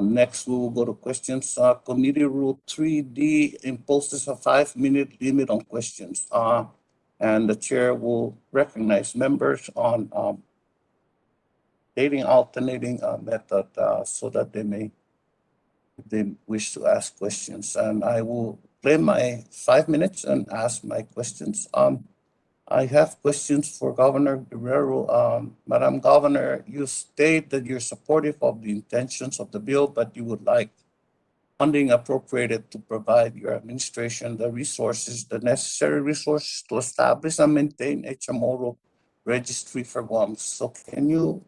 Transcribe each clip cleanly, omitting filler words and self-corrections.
Next, we will go to questions. Committee Rule 3D imposes a 5-minute limit on questions. And the chair will recognize members on alternating method so that they may, if they wish to ask questions. And I will play my 5 minutes and ask my questions. I have questions for Governor Guerrero. Madam Governor, you state that you're supportive of the intentions of the bill, but you would like funding appropriated to provide your administration the resources, the necessary resources to establish and maintain a CHamoru registry for Guam. So can you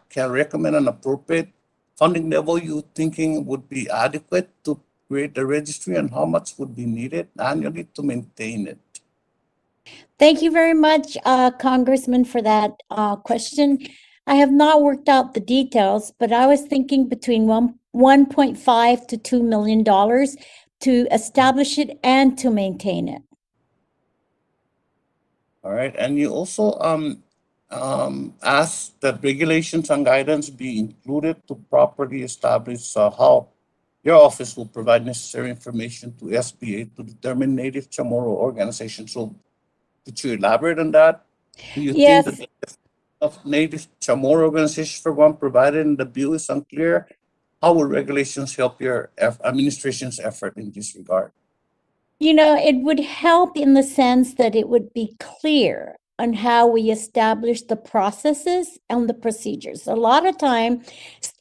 can recommend an appropriate funding level you thinking would be adequate to create the registry, and how much would be needed annually to maintain it? Thank you very much, Congressman, for that question. I have not worked out the details, but I was thinking between $1.5 to $2 million to establish it and to maintain it. All right, and you also asked that regulations and guidance be included to properly establish how your office will provide necessary information to SBA to determine Native CHamoru organization. So could you elaborate on that? Do you Yes. think that the of Native CHamoru organization for one provided in the bill is unclear? How will regulations help your administration's effort in this regard? You know, it would help in the sense that it would be clear on how we establish the processes and the procedures. A lot of time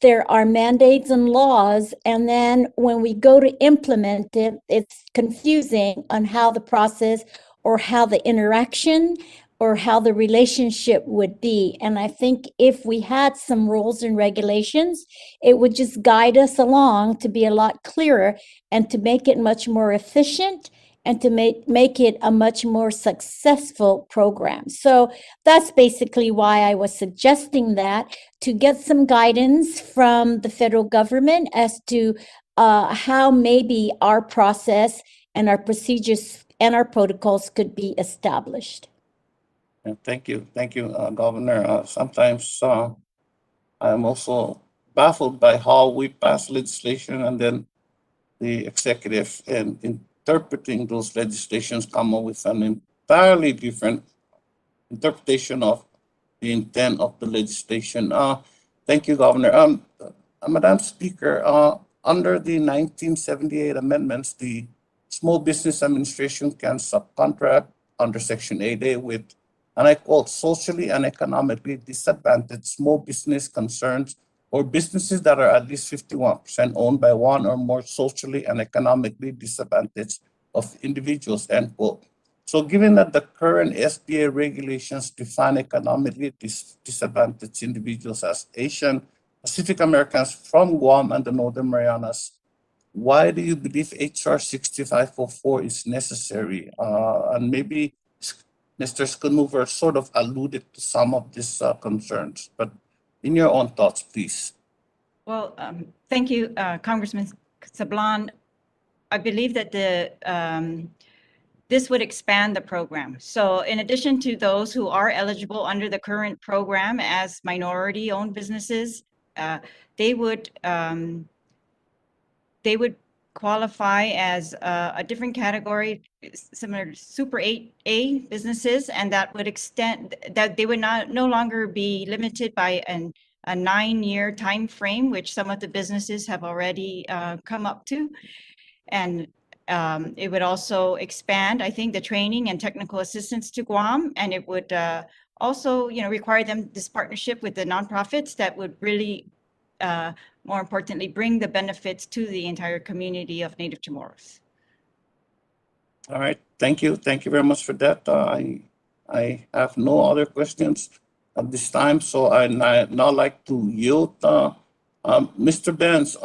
there are mandates and laws, and then when we go to implement it, it's confusing on how the process or how the interaction or how the relationship would be. And I think if we had some rules and regulations, it would just guide us along to be a lot clearer and to make it much more efficient and to make it a much more successful program. So that's basically why I was suggesting that, to get some guidance from the federal government as to how maybe our process and our procedures and our protocols could be established. Thank you, Governor. Sometimes I'm also baffled by how we pass legislation and then the executive, in interpreting those legislations, come up with an entirely different interpretation of the intent of the legislation. Thank you, Governor. Madam Speaker, under the 1978 amendments, the Small Business Administration can subcontract under Section 8A with, and I quote, socially and economically disadvantaged small business concerns or businesses that are at least 51% owned by one or more socially and economically disadvantaged of individuals, end quote. So given that the current SBA regulations define economically disadvantaged individuals as Asian Pacific Americans from Guam and the Northern Marianas, why do you believe HR 6504 is necessary? And maybe Mr. Schoonover sort of alluded to some of these concerns, but in your own thoughts, please. Well, thank you, Congressman Sablan. I believe that this would expand the program. So in addition to those who are eligible under the current program as minority-owned businesses, they would qualify as a different category, similar to Super 8A businesses, and that would extend, that they would no longer be limited by a 9-year time frame, which some of the businesses have already come up to. And it would also expand, I think, the training and technical assistance to Guam, and it would also, require them this partnership with the nonprofits that would really, more importantly, bring the benefits to the entire community of Native CHamoru's. All right, thank you very much for that. I have no other questions at this time, so I now like to yield. Mr. Benz,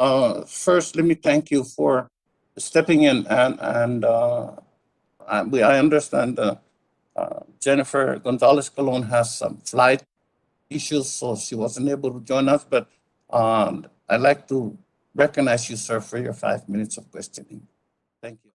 first, let me thank you for stepping in, and I understand Jennifer Gonzalez Colon has some flight issues, so she wasn't able to join us, but I'd like to recognize you, sir, for your 5 minutes of questioning. Thank you.